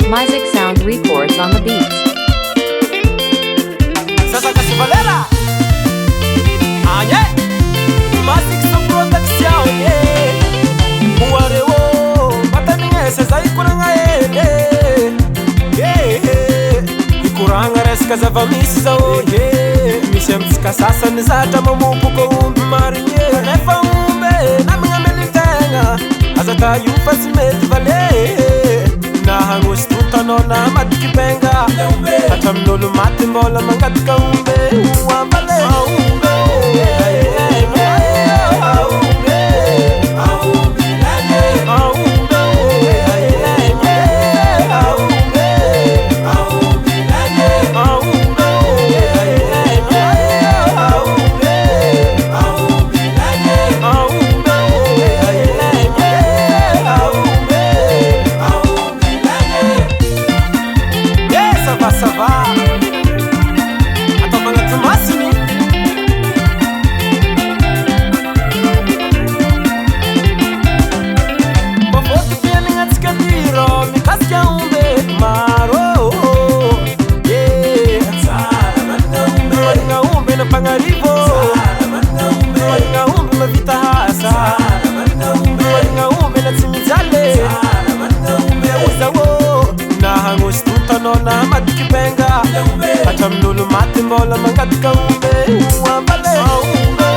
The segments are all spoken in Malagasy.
Music Sound Records on the beats. Sasa kasi Valera Anye Music Sound Production Uware wo Mataninge sasa ikuranga Ikuranga reska za vamisi za oye Mishemtsika sasa nizata mamupuko umbi marinye Nefa umbe na minga melitenga Azata yufa simeti vale Nahangu stuta nona matiki benga Hata mnolu mati mbola mangatika umbe Uwambale umbe Nona matiki benga Hata mnulu mati mbola mangatika umbe Uwambale umbe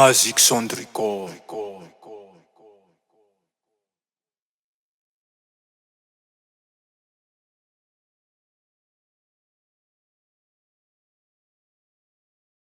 Music Sound Records.